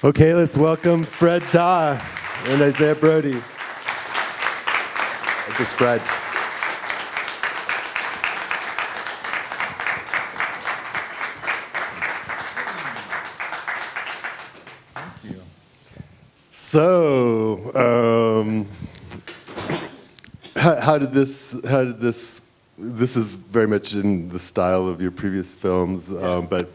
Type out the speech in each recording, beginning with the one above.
Okay, let's welcome Fred Daw and Isaiah Brody. Or just Fred. Thank you. So, how did this is very much in the style of your previous films, but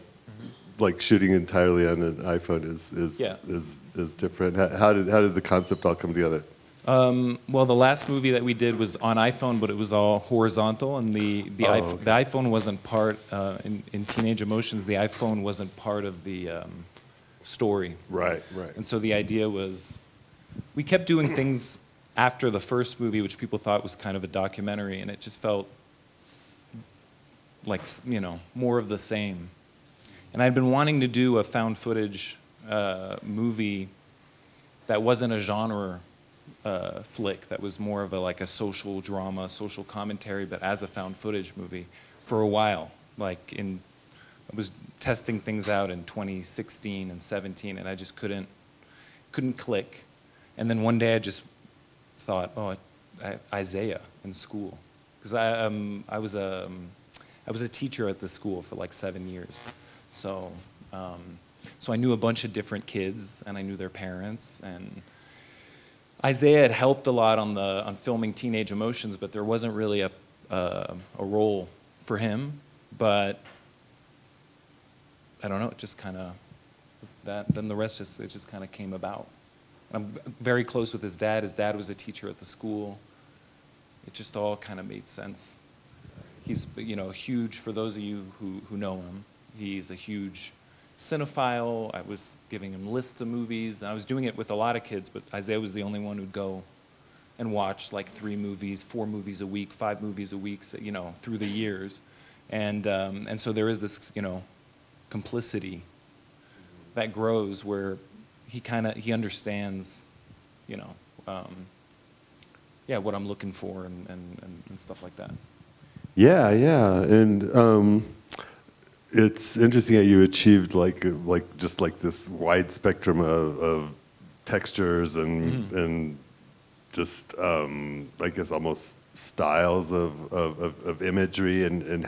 like shooting entirely on an iPhone is different. How did the concept all come together? Well, the last movie that we did was on iPhone, but it was all horizontal, and the iPhone wasn't part in Teenage Emotions. The iPhone wasn't part of the story. Right. And so the idea was, we kept doing things after the first movie, which people thought was kind of a documentary, and it just felt like, more of the same. And I'd been wanting to do a found footage movie that wasn't a genre flick, that was more of a social drama, social commentary, but as a found footage movie for a while. I was testing things out in 2016 and 17, and I just couldn't click. And then one day I just thought, Isaiah in school, because I was a teacher at the school for 7 years. So I knew a bunch of different kids, and I knew their parents, and Isaiah had helped a lot on filming Teenage Emotions, but there wasn't really a role for him. But I don't know, it just kind of then the rest just kind of came about. I'm very close with his dad. His dad was a teacher at the school. It just all kind of made sense. He's huge, for those of you who know him. He's a huge cinephile. I was giving him lists of movies. And I was doing it with a lot of kids, but Isaiah was the only one who'd go and watch 3 movies, 4 movies a week, 5 movies a week, through the years. And so there is this, complicity that grows where he understands, what I'm looking for and stuff like that. Yeah, and it's interesting that you achieved just this wide spectrum of textures and just I guess almost styles of imagery, and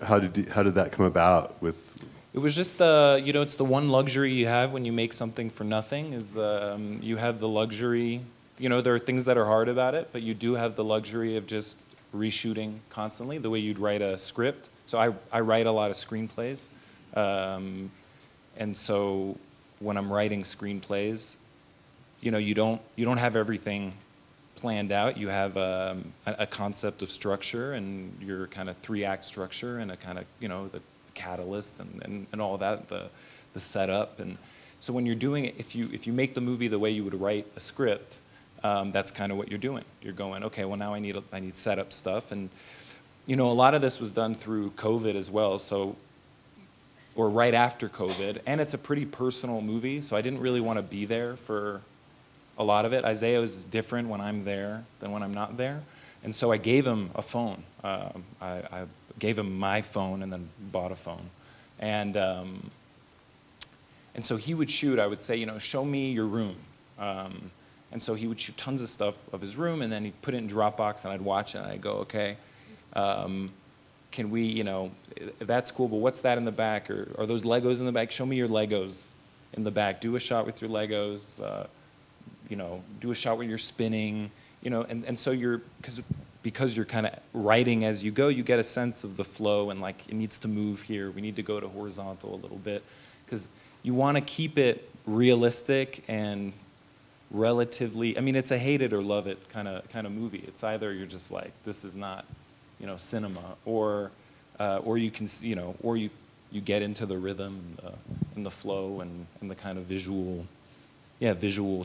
how did that come about with? It was just it's the one luxury you have when you make something for nothing is you have the luxury. There are things that are hard about it, but you do have the luxury of just reshooting constantly, the way you'd write a script. So I write a lot of screenplays, and so when I'm writing screenplays, you don't have everything planned out. You have a concept of structure and your kind of 3-act structure and a kind of the catalyst and all that, the setup. And so when you're doing it, if you make the movie the way you would write a script, that's kind of what you're doing. You're going, okay, well now I need setup stuff. And a lot of this was done through COVID as well, or right after COVID, and it's a pretty personal movie, so I didn't really want to be there for a lot of it. Isaiah is different when I'm there than when I'm not there, and so I gave him a phone. I gave him my phone and then bought a phone, and so he would shoot. I would say, show me your room. And so he would shoot tons of stuff of his room, and then he'd put it in Dropbox, and I'd watch it, and I'd go, okay, can we, that's cool, but what's that in the back? Or are those Legos in the back? Show me your Legos in the back. Do a shot with your Legos, do a shot where you're spinning, and so because you're kind of writing as you go, you get a sense of the flow, and it needs to move here. We need to go to horizontal a little bit, because you want to keep it realistic and relatively, it's a hate it or love it kind of movie. It's either you're just this is not, cinema, or you can, or you get into the rhythm and the flow and the kind of visual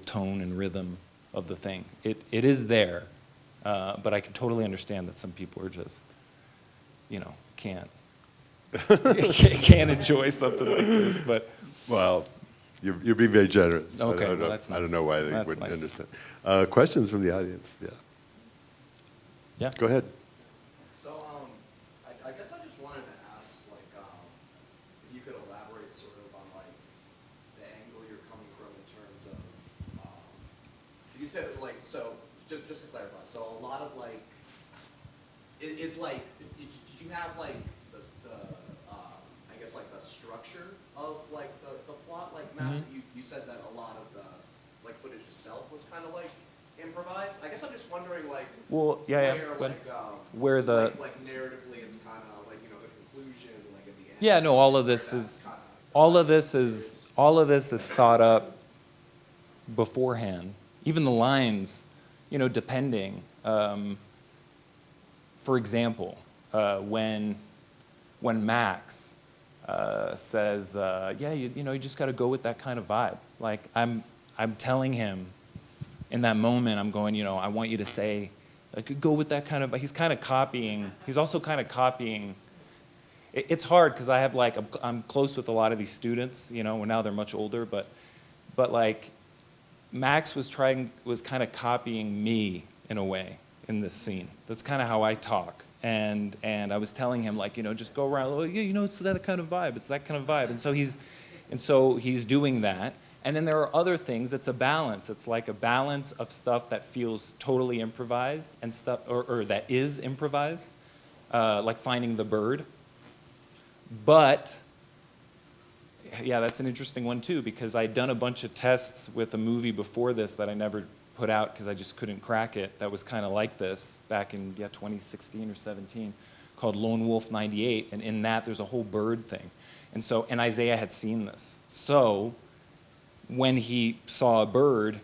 tone and rhythm of the thing. It is there, but I can totally understand that some people are just, can't enjoy something like this. But well, you're being very generous. Okay, I don't know why they wouldn't nice. understand. Questions from the audience? Yeah. Go ahead. So, I guess I just wanted to ask, if you could elaborate sort of on the angle you're coming from just to clarify, so a lot of like, it's like, did you have like I guess like the structure of like the plot, like maps? You said that a lot of the like footage itself was kind of like improvised. I guess I'm just wondering like, Well, where the like narratively it's kind of like, you know, the conclusion like at the end. Yeah, no, all of this is thought up beforehand. Even the lines, you know, depending. For example, when Max says, "Yeah, you know, you just got to go with that kind of vibe." Like I'm telling him in that moment, I'm going, you know, I want you to say, like, go with that kind of. He's kind of copying. He's also kind of copying. It's hard because I have like I'm close with a lot of these students, you know, and now they're much older, but like Max was kind of copying me in a way in this scene. That's kind of how I talk, and I was telling him like, you know, just go around, oh, yeah, you know, it's that kind of vibe, it's that kind of vibe, and so he's doing that, and then there are other things. It's a balance. It's like a balance of stuff that feels totally improvised and stuff, or that is improvised, like finding the bird. But, yeah, that's an interesting one too, because I'd done a bunch of tests with a movie before this that I never put out because I just couldn't crack it. That was kind of like this back in 2016 or 17, called Lone Wolf 98, and in that there's a whole bird thing. And Isaiah had seen this. So when he saw a bird,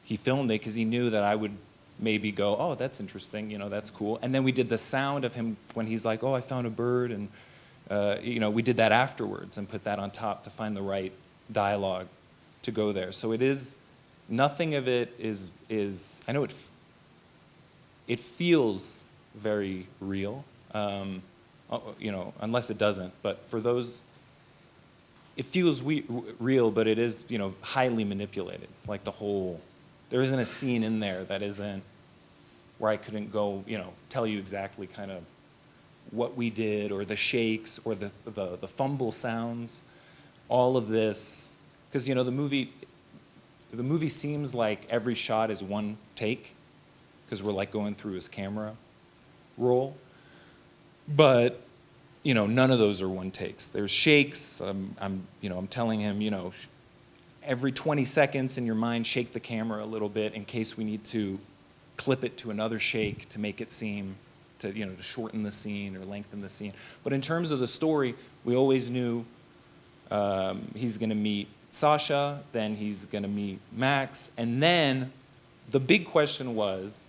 he filmed it because he knew that I would maybe go, oh, that's interesting, you know, that's cool. And then we did the sound of him when he's like, oh, I found a bird, and you know, we did that afterwards and put that on top to find the right dialogue to go there. So it is, nothing of it is I know it feels very real, you know, unless it doesn't. But for those, it feels real, but it is, you know, highly manipulated. Like there isn't a scene in there that isn't, where I couldn't go, you know, tell you exactly kind of what we did, or the shakes, or the fumble sounds, all of this, because, you know, the movie seems like every shot is one take, because we're like going through his camera roll, but, you know, none of those are one takes. There's shakes. I'm telling him, you know, every 20 seconds in your mind, shake the camera a little bit in case we need to clip it to another shake to make it seem, to, you know, to shorten the scene or lengthen the scene. But in terms of the story, we always knew he's going to meet Sasha, then he's going to meet Max, and then the big question was,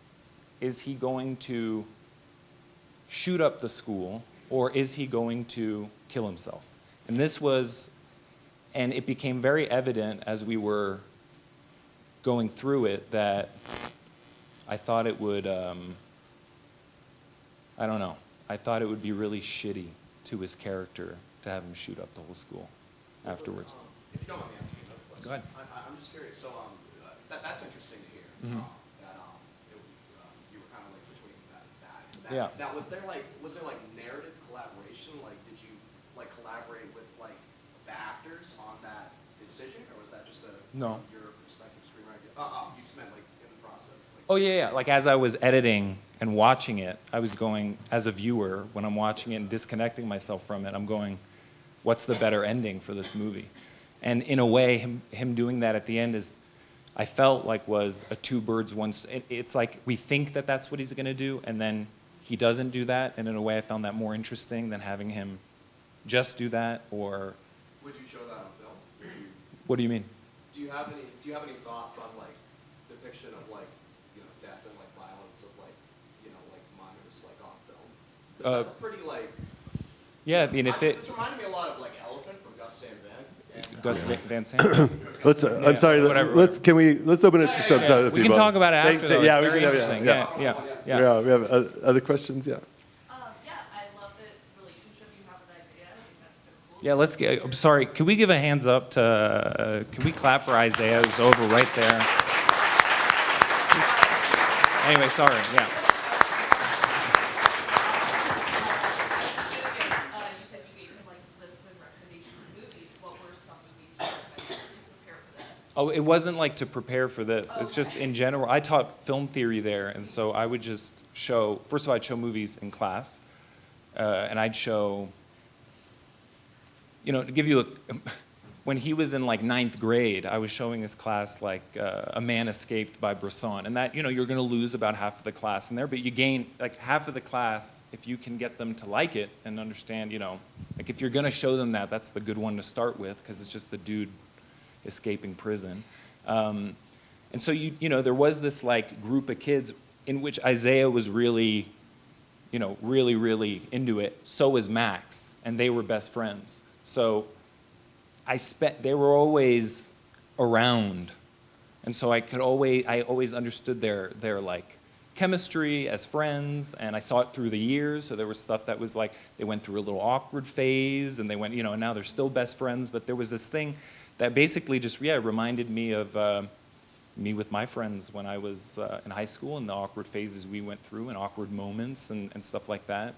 is he going to shoot up the school, or is he going to kill himself? And it became very evident as we were going through it that I thought it would, I don't know. I thought it would be really shitty to his character to have him shoot up the whole school afterwards. If you don't mind me asking another question. Go ahead. I'm just curious. So that's interesting to hear. Mm-hmm. That you were kind of like between that and that. Yeah. Now was there like narrative collaboration? Like did you like collaborate with like the actors on that decision, or was that just No. your perspective screenwriter? You just meant like in the process. Like, Oh, yeah. Like as I was editing and watching it, I was going, as a viewer, when I'm watching it and disconnecting myself from it, I'm going, what's the better ending for this movie? And in a way, him doing that at the end I felt like was a two birds, one stone. It's like we think that that's what he's going to do, and then he doesn't do that. And in a way, I found that more interesting than having him just do that. Or would you show that on film? What do you mean? Do you have any thoughts on like depiction of like, you know, death and like violence of like, you know, like minors like on film? 'Cause that's a pretty like. Yeah, I mean, this reminded me a lot of like Elephant from Gus Van Sant. Gus Van Sant. Let's. I'm sorry. Whatever. Let's open it to some other people. We can talk about it after. Though. Yeah, it's very interesting. Yeah. We have other questions. Yeah. Yeah, I love the relationship you have with Isaiah. I think that's so cool. Yeah, let's get. I'm sorry. Can we give a hands up to? Can we clap for Isaiah, who's over right there? Anyway, sorry. Yeah. You said you gave him like lists and recommendations of movies. What were some movies you recommended to prepare for this? Oh, it wasn't like to prepare for this. It's just in general. I taught film theory there, and so I would just show. First of all, I'd show movies in class, and I'd show. To give you a. When he was in like 9th grade, I was showing his class like A Man Escaped by Bresson, and that you're going to lose about half of the class in there, but you gain like half of the class if you can get them to like it and understand. Like if you're going to show them that, that's the good one to start with because it's just the dude escaping prison. And so there was this like group of kids in which Isaiah was really, really into it. So was Max, and they were best friends. So they were always around, and so I always understood their like chemistry as friends, and I saw it through the years. So there was stuff that was like they went through a little awkward phase, and they went, and now they're still best friends. But there was this thing that basically just reminded me of me with my friends when I was in high school and the awkward phases we went through and awkward moments and stuff like that,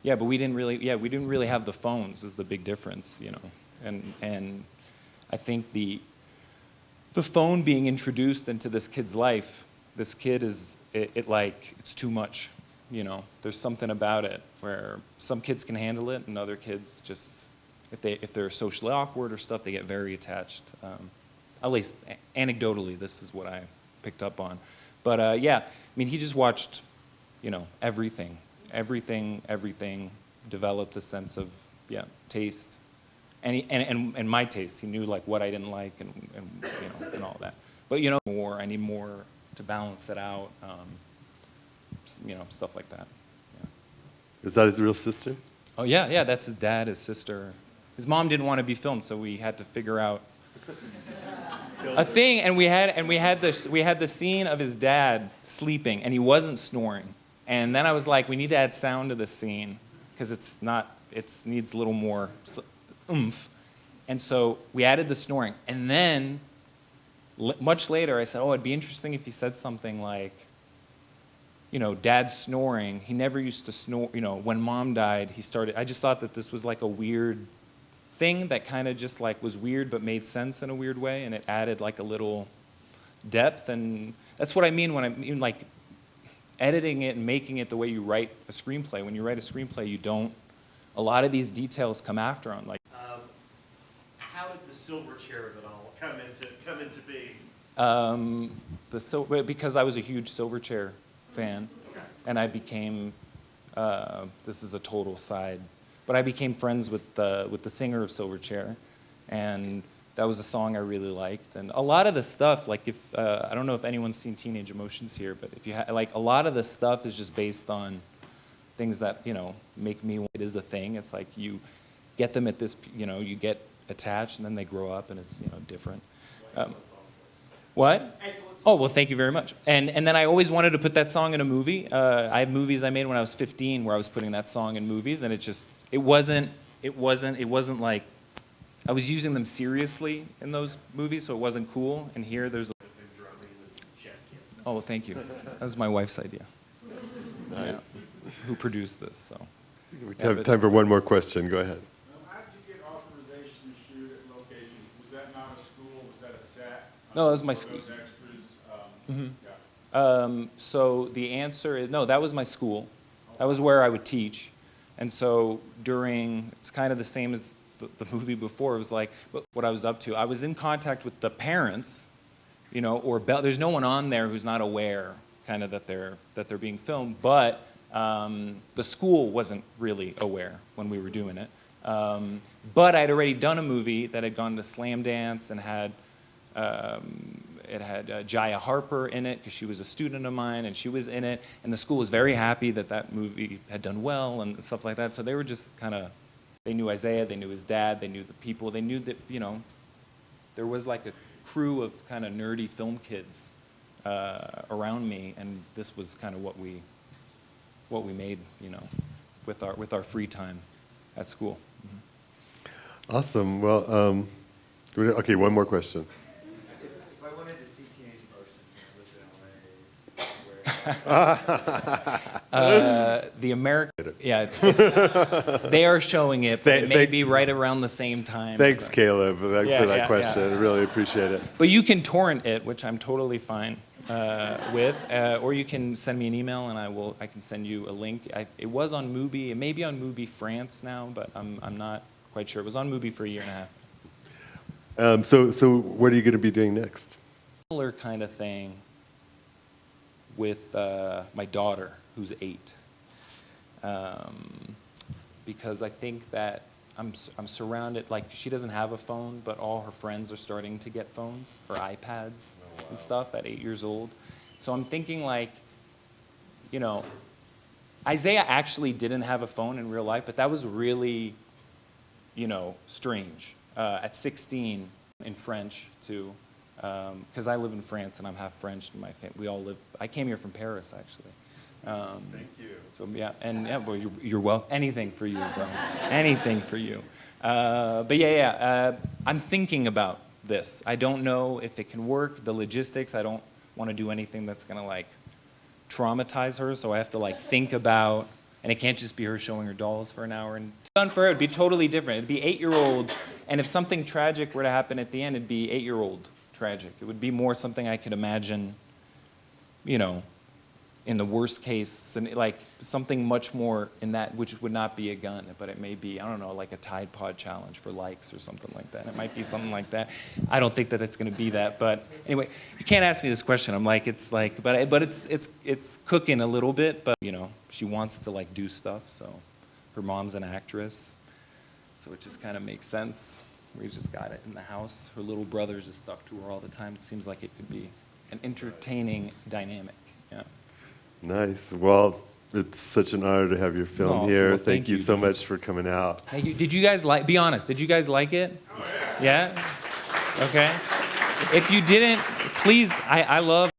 but we didn't really have the phones is the big difference, and I think the phone being introduced into this kid's life, this kid it's too much, there's something about it where some kids can handle it and other kids just, if they're socially awkward or stuff, they get very attached. At least anecdotally, this is what I picked up on. But he just watched, everything, developed a sense of taste, and my taste. He knew like what I didn't like and all that. But I need more to balance it out. Stuff like that. Yeah. Is that his real sister? Oh yeah, that's his dad, his sister. His mom didn't want to be filmed, so we had to figure out a thing. And we had the scene of his dad sleeping, and he wasn't snoring. And then I was like, we need to add sound to this scene because it needs a little more oomph. And so we added the snoring. And then much later, I said, it'd be interesting if he said something like, Dad's snoring. He never used to snore. When Mom died, he started. I just thought that this was like a weird thing that kind of just like was weird but made sense in a weird way, and it added like a little depth. And that's what I mean when I mean like editing it and making it the way you write a screenplay. When you write a screenplay, a lot of these details come after on. Like, how did the silver chair of it all come into being? Because I was a huge Silverchair fan, Okay. and I became. This is a total side, but I became friends with the singer of Silverchair, and that was a song I really liked. And a lot of the stuff, like I don't know if anyone's seen Teenage Emotions here, but if you like, a lot of the stuff is just based on things that make me. It is a thing. It's like you get them at this, you get attached, and then they grow up, and it's different. What? Excellent. Oh, well, thank you very much. And then I always wanted to put that song in a movie. I have movies I made when I was 15 where I was putting that song in movies, and it wasn't like I was using them seriously in those movies, so it wasn't cool. And here there's oh, thank you. That was my wife's idea. Nice. Yeah. Who produced this, so. We have time for one more question. Go ahead. How did you get authorization to shoot at locations? Was that not a school? Was that a set? No, that was my school. school. Those extras? Mm-hmm. So the answer is, no, that was my school. That was where I would teach. And so it's kind of the same as the movie before. It was like what I was up to. I was in contact with the parents, there's no one on there who's not aware kind of that they're being filmed, but the school wasn't really aware when we were doing it. But I'd already done a movie that had gone to Slam Dance and had it had Jaya Harper in it because she was a student of mine and she was in it, and the school was very happy that movie had done well and stuff like that. So they were just kind of, they knew Isaiah, they knew his dad, they knew the people, they knew that there was like a crew of kind of nerdy film kids around me, and this was kind of what we made, with our free time at school. Mm-hmm. Awesome. Well, okay, one more question. If I wanted to see Teenage Emotions and I lived in LA, The American, yeah, they are showing it, but it may be right around the same time. Thanks, Caleb. Thanks Yeah, for that yeah, question. yeah. I really appreciate it. But you can torrent it, which I'm totally fine with, or you can send me an email and I can send you a link. It was on Mubi. It may be on Mubi France now, but I'm not quite sure. It was on Mubi for a year and a half. So what are you going to be doing next? Similar kind of thing with my daughter, who's 8, because I think that I'm surrounded, like she doesn't have a phone, but all her friends are starting to get phones or iPads and stuff at 8 years old. So I'm thinking like, you know, Isaiah actually didn't have a phone in real life, but that was really, you know, strange. At 16, in French too, because I live in France and I'm half French. And we all live. I came here from Paris actually. Thank you. So yeah, well, you're welcome. Anything for you, bro. Anything for you. But yeah. I'm thinking about this. I don't know if it can work. The logistics. I don't want to do anything that's gonna like traumatize her. So I have to like think about. And it can't just be her showing her dolls for an hour. And done for her, it'd be totally different. It'd be 8-year-old, and if something tragic were to happen at the end, it'd be 8-year-old tragic. It would be more something I could imagine, you know, in the worst case, and like something much more in that, which would not be a gun, but it may be, I don't know, like a Tide Pod challenge for likes or something like that. It might be something like that. I don't think that it's going to be that, but anyway, you can't ask me this question. I'm like, it's like, but it's cooking a little bit, but you know, she wants to like do stuff. So her mom's an actress, so it just kind of makes sense. We just got it in the house. Her little brother's just stuck to her all the time. It seems like it could be an entertaining dynamic. Yeah. Nice. Well, it's such an honor to have your film here. Well, thank you so dude. much for coming out. Thank you. Did you guys like, be honest, did you guys like it? Oh, yeah. Yeah? Okay. If you didn't, please, I love